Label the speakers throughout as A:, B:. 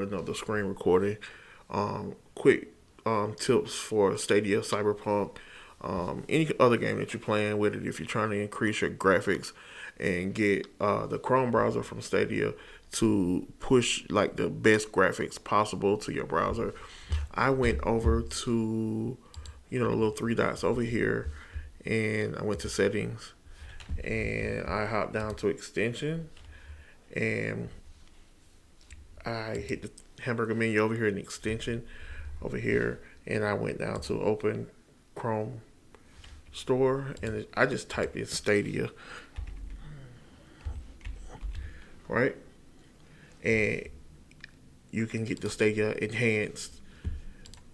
A: another screen recording. Quick tips for Stadia, Cyberpunk, any other game that you're playing with it. If you're trying to increase your graphics and get the Chrome browser from Stadia to push like the best graphics possible to your browser, I went over to the little three dots over here, and I went to settings, and I hopped down to extension, and I hit the hamburger menu over here in the extension over here, and I went down to open Chrome store, and I just typed in Stadia, right? And you can get the Stadia enhanced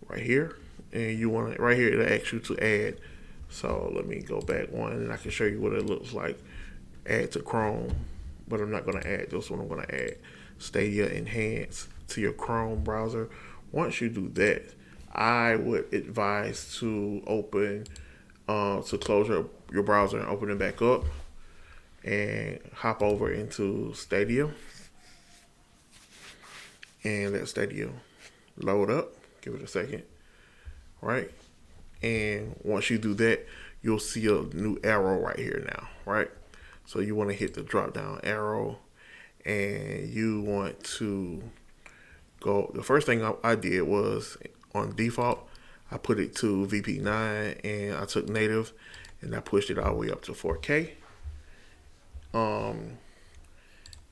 A: right here, and you want it right here. It'll ask you to add. So let me go back one, and I can show you what it looks like. Add to Chrome, but I'm not going to add this one. I'm going to add Stadia Enhanced to your Chrome browser. Once you do that, I would advise to close your browser and open it back up, and hop over into Stadia, and let Stadia load up. Give it a second, right? And once you do that, you'll see a new arrow right here now, right? So you want to hit the drop down arrow, and you want to go. The first thing I did was, on default, I put it to VP9, and I took native, and I pushed it all the way up to 4K.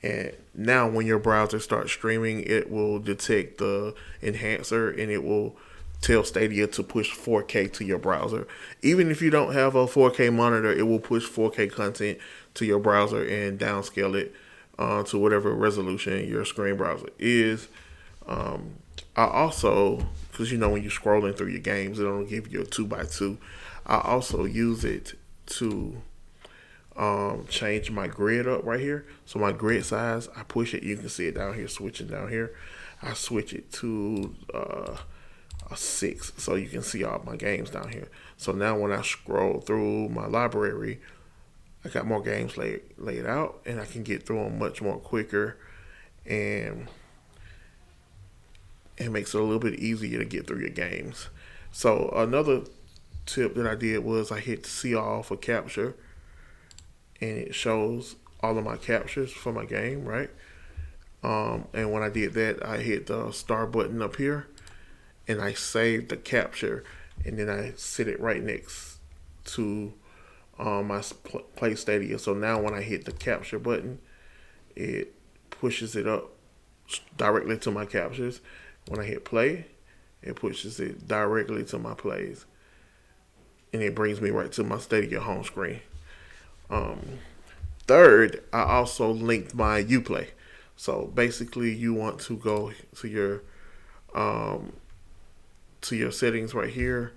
A: And now when your browser starts streaming, it will detect the enhancer, and it will tell Stadia to push 4K to your browser. Even if you don't have a 4K monitor, it will push 4K content to your browser and downscale it to whatever resolution your screen browser is. I also, because when you're scrolling through your games, it'll give you a 2x2. I also use it to change my grid up right here. So my grid size, I push it. You can see it down here, switching down here. I switch it to a 6, so you can see all my games down here. So now when I scroll through my library, I got more games laid out, and I can get through them much more quicker, and it makes it a little bit easier to get through your games. So another tip that I did was I hit see all for capture, and it shows all of my captures for my game, right? And when I did that, I hit the star button up here, and I saved the capture, and then I set it right next to my Play Stadia. So now when I hit the capture button, it pushes it up directly to my captures. When I hit play, it pushes it directly to my plays, and it brings me right to my Stadia home screen. Third, I also linked my Uplay. So basically, you want to go to your settings right here,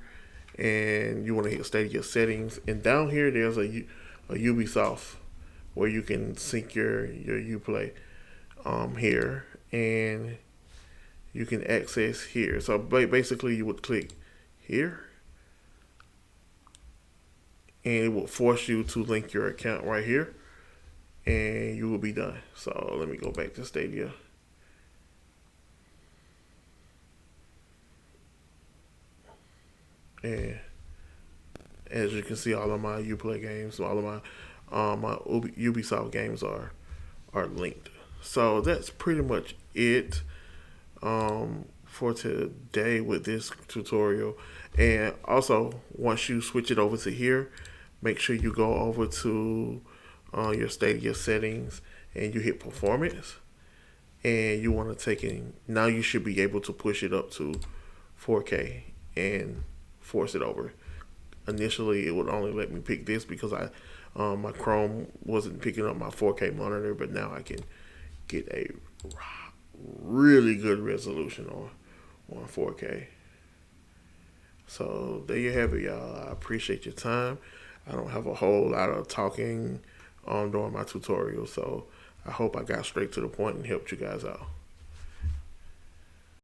A: and you want to hit Stadia settings. And down here, there's a Ubisoft where you can sync your Uplay here, and you can access here. So basically, you would click here, and it will force you to link your account right here, and you will be done. So let me go back to Stadia. And as you can see, all of my Uplay games, all of my Ubisoft games are linked. So that's pretty much it for today with this tutorial. And also, once you switch it over to here, make sure you go over to your Stadia settings, and you hit performance, and you want to take in. Now you should be able to push it up to 4K and force it over. Initially, it would only let me pick this because my Chrome wasn't picking up my 4K monitor, but now I can get a really good resolution on 4K. So there you have it, y'all. I appreciate your time. I don't have a whole lot of talking during my tutorial, so I hope I got straight to the point and helped you guys out.